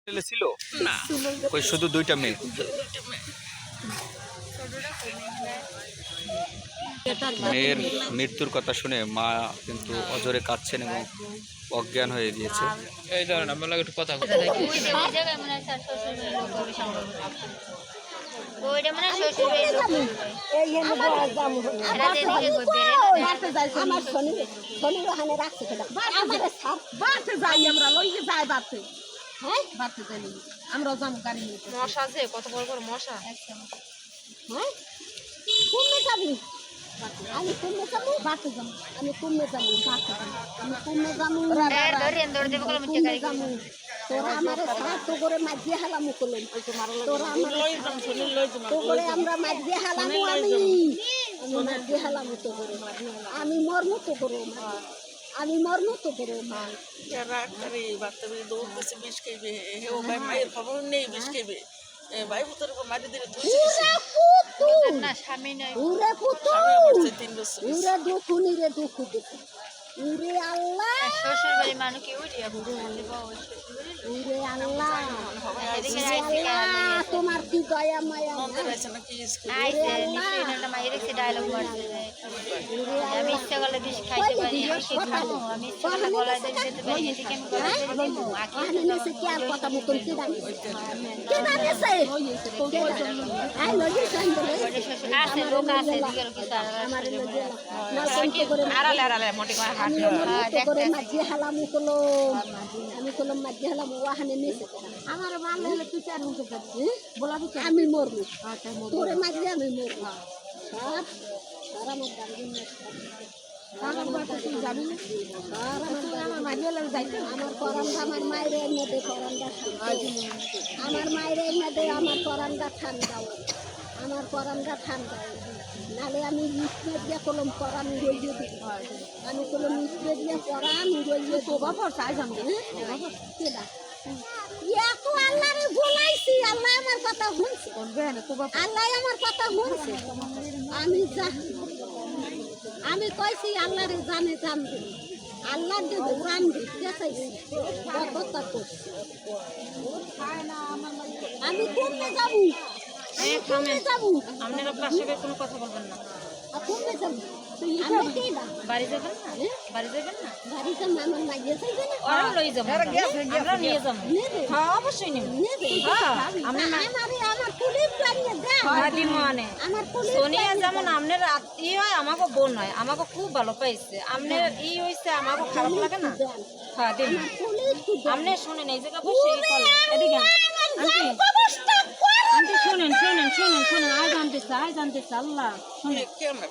ছেলে ছিল না, ওই শুধু দুইটা মেয়ে। মেয়ের মৃত্যুর কথা শুনে মা কিন্তু অজরে কাঁদছেন এবং অজ্ঞান হয়ে গিয়েছে। এই ধরেন আমরা একটু কথা বলতে আমরা যাবো গাড়ি নিয়ে। মশা আছে কত বড় বড় মশা। হ্যাঁ কমে যাবি, আমি কমে যাবো বাড়তে যাবো, আমি কমে যাবো বাড়তে যাবো, আমি কমে যাবো যাবো। তোরা আমার সাহায্য করে মাঝিয়ে হালামু করলাম, তোরা আমার তো করে আমরা মাঝিয়ে হালামু, আমি মাঝিয়ে হালামু তো করে, আমি মর্ম তো করো, আমি মর্ম তো করো। মায়ের খবর নেই, বিষ খাইবে ভাই পুত্র মাটি দিলে শ্বশুর বাড়ি মানুষ কেউ তোমার কি দয়া মায়া মায়ের ডায়লগ মারছে আমি ইচ্ছা করলে বিষ খাইতে পারি, আমি ইচ্ছা করলে গলায় দিয়ে যেতে পারি, এদিকে আমি কথা মতন লোক আছে আড়ালে আড়ালে মোটে করে মাঝি হালামু করলো, আমি করলাম মাঝি হালামু ওখানে নিয়েছে আমার মারলে হলে তুই চার মুখে যাবি, বলা আমি মরবো তোরে মাঝি আমি মরবো সব সারা আমার গাড়ি আমার পরানটা আমার মায়ের এনে দে, পরানটা আমার মায়ের এনে দে, আমার পরানটা ঠান্ডা, আমার পরানটা ঠান্ডা, নাহলে আমি মিস্ত্রি দিয়ে কলম পরান উড়িয়ে দিই, আমি কলম মিস্ত্রি দিয়ে পরান উড়িয়ে তোবা পড়াই যাবো কেডা এত আল্লাহরে বলাইছি, আল্লাহ আমার কথা শুনছে, আল্লাহ আমার কথা শুনছে, আমি আমি কইছি আল্লাহরে জানে জানবে, আল্লাহ দেব জানবে কথা করছি, আমি কমে যাবো, কমে যাবো, আপনারা পাশে কোনো কথা বলবেন না, কমে যাবো, বাড়ি যাবেন না, বাড়ি যাবেন না, বাড়ি যাবো, আমার মাইয়া যাইবে না, ওরাও লই যাবো, আমরা নিয়ে যাবো, হ্যাঁ অবশ্যই নেব, আমার পুলিশ বাড়িয়ে দেয়, আমার পুলিশ সোনিয়া যেমন আপনার ই হয় আমাকে বোন হয়, আমাকে খুব ভালো পাইছে, আপনার ই হয়েছে আমাকে খারাপ লাগে না, হ্যাঁ দিন আপনি শোনেন এই জায়গা বসে এদিকে আন্টি শোনেন শোনেন শোনেন শোনেন আজ আনতেছে আল্লাহ কেমন